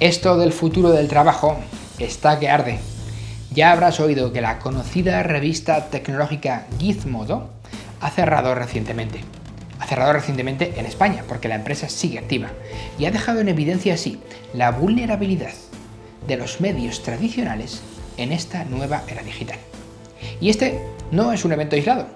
Esto del futuro del trabajo está que arde. Ya habrás oído que la conocida revista tecnológica Gizmodo ha cerrado recientemente. Ha cerrado recientemente en España, porque la empresa sigue activa, y ha dejado en evidencia así la vulnerabilidad de los medios tradicionales en esta nueva era digital. Y este no es un evento aislado.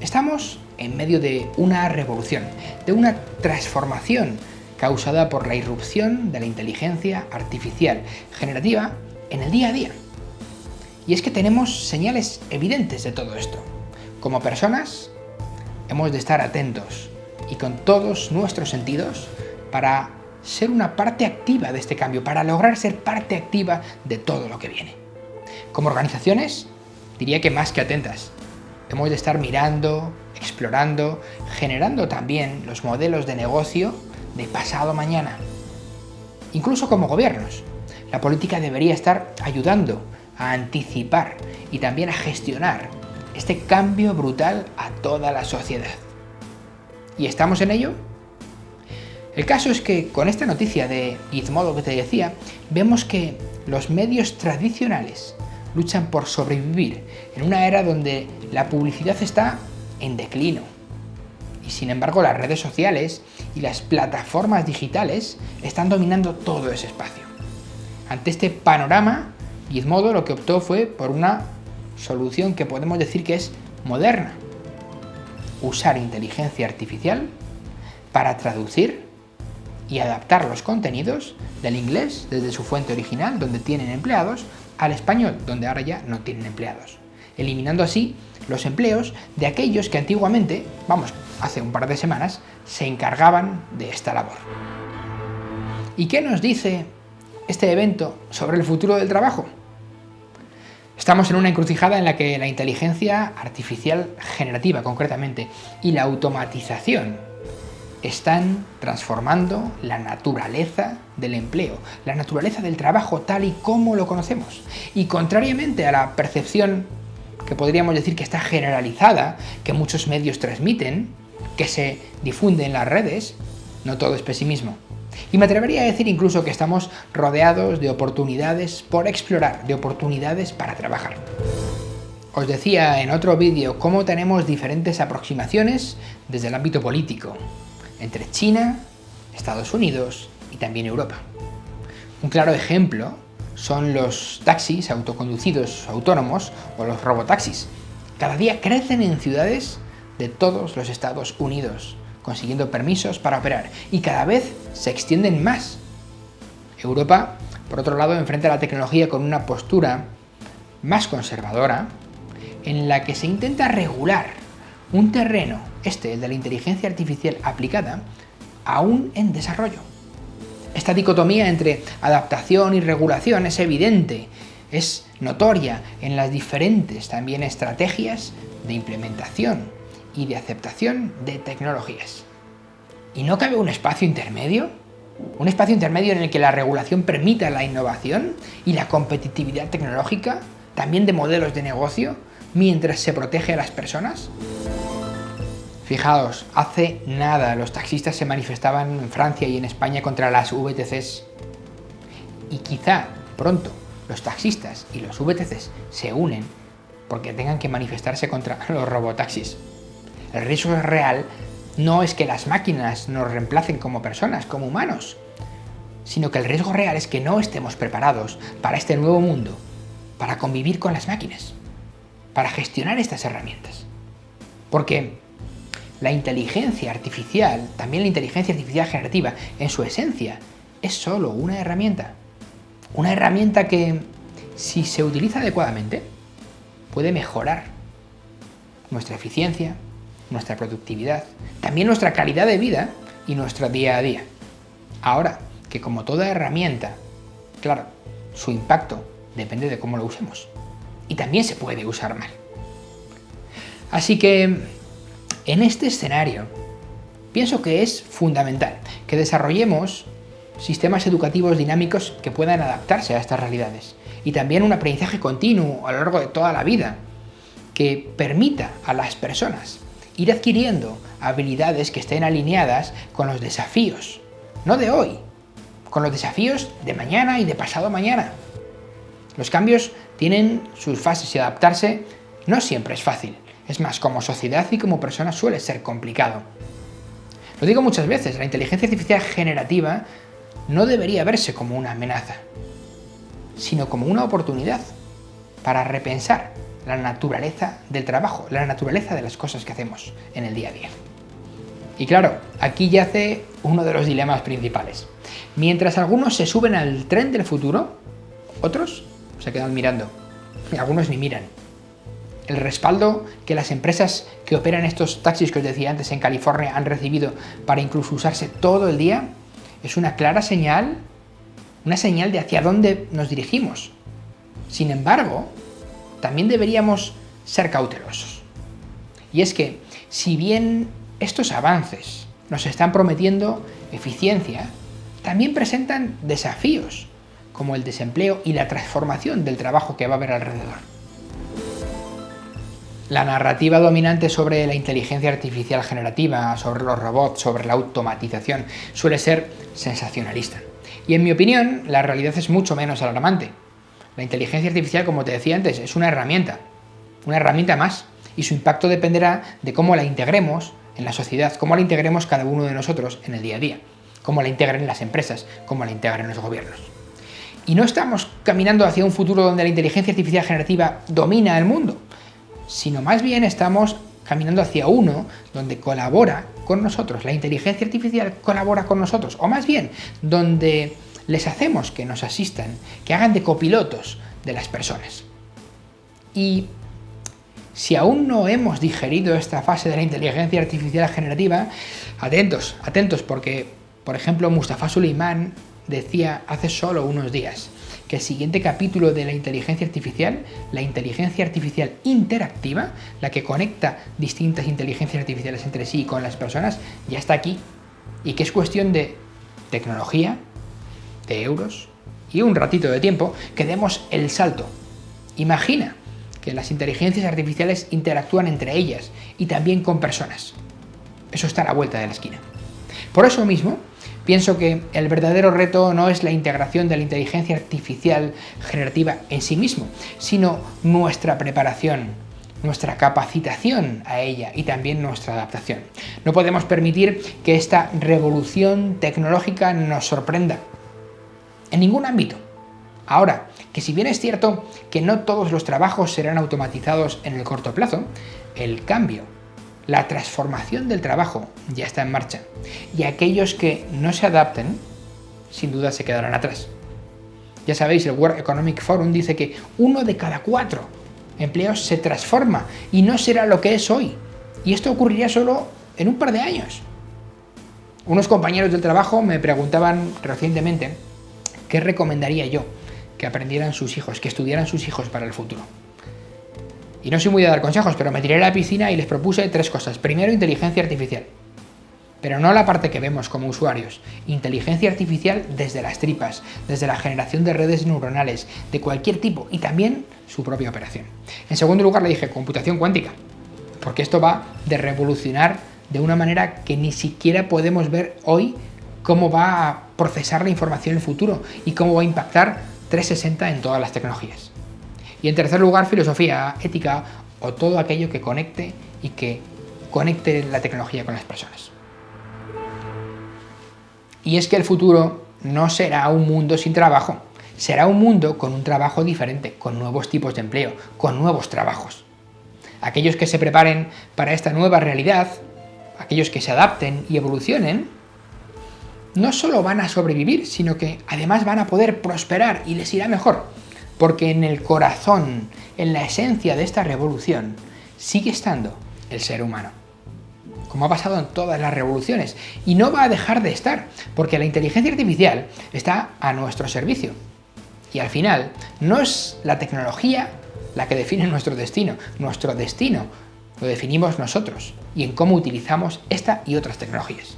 Estamos en medio de una revolución, de una transformación causada por la irrupción de la inteligencia artificial generativa en el día a día. Y es que tenemos señales evidentes de todo esto. Como personas, hemos de estar atentos y con todos nuestros sentidos para ser una parte activa de este cambio, para lograr ser parte activa de todo lo que viene. Como organizaciones, diría que más que atentas. Hemos de estar mirando, explorando, generando también los modelos de negocio de pasado mañana. Incluso como gobiernos, la política debería estar ayudando a anticipar y también a gestionar este cambio brutal a toda la sociedad. ¿Y estamos en ello? El caso es que con esta noticia de Gizmodo que te decía, vemos que los medios tradicionales luchan por sobrevivir en una era donde la publicidad está en declino. Y sin embargo, las redes sociales y las plataformas digitales están dominando todo ese espacio. Ante este panorama, Gizmodo lo que optó fue por una solución que podemos decir que es moderna. Usar inteligencia artificial para traducir y adaptar los contenidos del inglés desde su fuente original, donde tienen empleados, al español, donde ahora ya no tienen empleados, eliminando así los empleos de aquellos que antiguamente, hace un par de semanas, se encargaban de esta labor. ¿Y qué nos dice este evento sobre el futuro del trabajo? Estamos en una encrucijada en la que la inteligencia artificial generativa, concretamente, y la automatización están transformando la naturaleza del empleo, la naturaleza del trabajo tal y como lo conocemos. Y contrariamente a la percepción que podríamos decir que está generalizada, que muchos medios transmiten, que se difunde en las redes, no todo es pesimismo. Y me atrevería a decir incluso que estamos rodeados de oportunidades por explorar, de oportunidades para trabajar. Os decía en otro vídeo cómo tenemos diferentes aproximaciones desde el ámbito político, entre China, Estados Unidos y también Europa. Un claro ejemplo son los taxis autoconducidos autónomos o los robotaxis. Cada día crecen en ciudades de todos los Estados Unidos, consiguiendo permisos para operar, y cada vez se extienden más. Europa, por otro lado, enfrenta la tecnología con una postura más conservadora, en la que se intenta regular un terreno, el de la inteligencia artificial aplicada, aún en desarrollo. Esta dicotomía entre adaptación y regulación es evidente, es notoria en las diferentes también estrategias de implementación y de aceptación de tecnologías. ¿Y no cabe un espacio intermedio? Un espacio intermedio en el que la regulación permita la innovación y la competitividad tecnológica, también de modelos de negocio, mientras se protege a las personas. Fijaos, hace nada los taxistas se manifestaban en Francia y en España contra las VTCs. Y quizá pronto los taxistas y los VTCs se unen porque tengan que manifestarse contra los robotaxis. El riesgo real no es que las máquinas nos reemplacen como personas, como humanos, sino que el riesgo real es que no estemos preparados para este nuevo mundo, para convivir con las máquinas, para gestionar estas herramientas. Porque la inteligencia artificial, también la inteligencia artificial generativa, en su esencia, es solo una herramienta. Una herramienta que, si se utiliza adecuadamente, puede mejorar nuestra eficiencia, nuestra productividad, también nuestra calidad de vida y nuestro día a día. Ahora, que como toda herramienta, claro, su impacto depende de cómo lo usemos. Y también se puede usar mal. Así que, en este escenario, pienso que es fundamental que desarrollemos sistemas educativos dinámicos que puedan adaptarse a estas realidades. Y también un aprendizaje continuo a lo largo de toda la vida que permita a las personas ir adquiriendo habilidades que estén alineadas con los desafíos, no de hoy, con los desafíos de mañana y de pasado mañana. Los cambios tienen sus fases y adaptarse no siempre es fácil. Es más, como sociedad y como persona suele ser complicado. Lo digo muchas veces, la inteligencia artificial generativa no debería verse como una amenaza, sino como una oportunidad para repensar la naturaleza del trabajo, la naturaleza de las cosas que hacemos en el día a día. Y claro, aquí yace uno de los dilemas principales. Mientras algunos se suben al tren del futuro, otros se quedan mirando, y algunos ni miran. El respaldo que las empresas que operan estos taxis que os decía antes en California han recibido para incluso usarse todo el día es una clara señal, una señal de hacia dónde nos dirigimos. Sin embargo, también deberíamos ser cautelosos. Y es que, si bien estos avances nos están prometiendo eficiencia, también presentan desafíos, como el desempleo y la transformación del trabajo que va a haber alrededor. La narrativa dominante sobre la inteligencia artificial generativa, sobre los robots, sobre la automatización, suele ser sensacionalista. Y en mi opinión, la realidad es mucho menos alarmante. La inteligencia artificial, como te decía antes, es una herramienta más, y su impacto dependerá de cómo la integremos en la sociedad, cómo la integremos cada uno de nosotros en el día a día, cómo la integren las empresas, cómo la integren los gobiernos. Y no estamos caminando hacia un futuro donde la inteligencia artificial generativa domina el mundo, sino más bien estamos caminando hacia uno donde colabora con nosotros, la inteligencia artificial colabora con nosotros, o más bien, donde les hacemos que nos asistan, que hagan de copilotos de las personas. Y si aún no hemos digerido esta fase de la inteligencia artificial generativa, atentos, porque, por ejemplo, Mustafa Suleyman decía hace solo unos días que el siguiente capítulo de la inteligencia artificial interactiva, la que conecta distintas inteligencias artificiales entre sí y con las personas, ya está aquí, y que es cuestión de tecnología, de euros y un ratito de tiempo que demos el salto. Imagina que las inteligencias artificiales interactúan entre ellas y también con personas. Eso está a la vuelta de la esquina. Por eso mismo, pienso que el verdadero reto no es la integración de la inteligencia artificial generativa en sí mismo, sino nuestra preparación, nuestra capacitación a ella y también nuestra adaptación. No podemos permitir que esta revolución tecnológica nos sorprenda en ningún ámbito. Ahora, que si bien es cierto que no todos los trabajos serán automatizados en el corto plazo, el cambio, la transformación del trabajo ya está en marcha, y aquellos que no se adapten, sin duda se quedarán atrás. Ya sabéis, el World Economic Forum dice que 1 de cada 4 empleos se transforma y no será lo que es hoy, y esto ocurrirá solo en un par de años. Unos compañeros del trabajo me preguntaban recientemente qué recomendaría yo que aprendieran sus hijos, que estudiaran sus hijos para el futuro. Y no soy muy de dar consejos, pero me tiré a la piscina y les propuse 3 cosas. Primero, inteligencia artificial. Pero no la parte que vemos como usuarios. Inteligencia artificial desde las tripas, desde la generación de redes neuronales, de cualquier tipo, y también su propia operación. En segundo lugar, le dije computación cuántica, porque esto va de revolucionar de una manera que ni siquiera podemos ver hoy cómo va a procesar la información en el futuro y cómo va a impactar 360 en todas las tecnologías. Y en tercer lugar, filosofía, ética o todo aquello que conecte y que conecte la tecnología con las personas. Y es que el futuro no será un mundo sin trabajo, será un mundo con un trabajo diferente, con nuevos tipos de empleo, con nuevos trabajos. Aquellos que se preparen para esta nueva realidad, aquellos que se adapten y evolucionen, no solo van a sobrevivir, sino que además van a poder prosperar y les irá mejor. Porque en el corazón, en la esencia de esta revolución, sigue estando el ser humano. Como ha pasado en todas las revoluciones. Y no va a dejar de estar, porque la inteligencia artificial está a nuestro servicio. Y al final, no es la tecnología la que define nuestro destino. Nuestro destino lo definimos nosotros y en cómo utilizamos esta y otras tecnologías.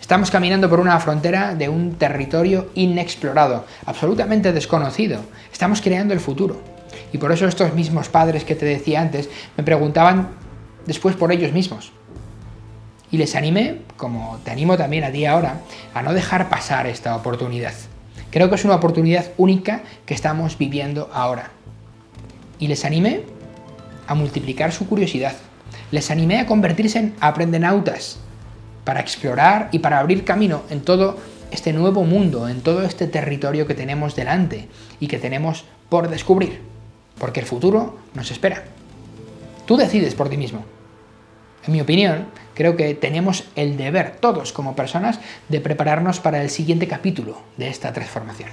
Estamos caminando por una frontera de un territorio inexplorado, absolutamente desconocido. Estamos creando el futuro. Y por eso estos mismos padres que te decía antes me preguntaban después por ellos mismos. Y les animé, como te animo también a ti ahora, a no dejar pasar esta oportunidad. Creo que es una oportunidad única que estamos viviendo ahora. Y les animé a multiplicar su curiosidad. Les animé a convertirse en aprendenautas para explorar y para abrir camino en todo este nuevo mundo, en todo este territorio que tenemos delante y que tenemos por descubrir, porque el futuro nos espera. Tú decides por ti mismo. En mi opinión, creo que tenemos el deber, todos como personas, de prepararnos para el siguiente capítulo de esta transformación.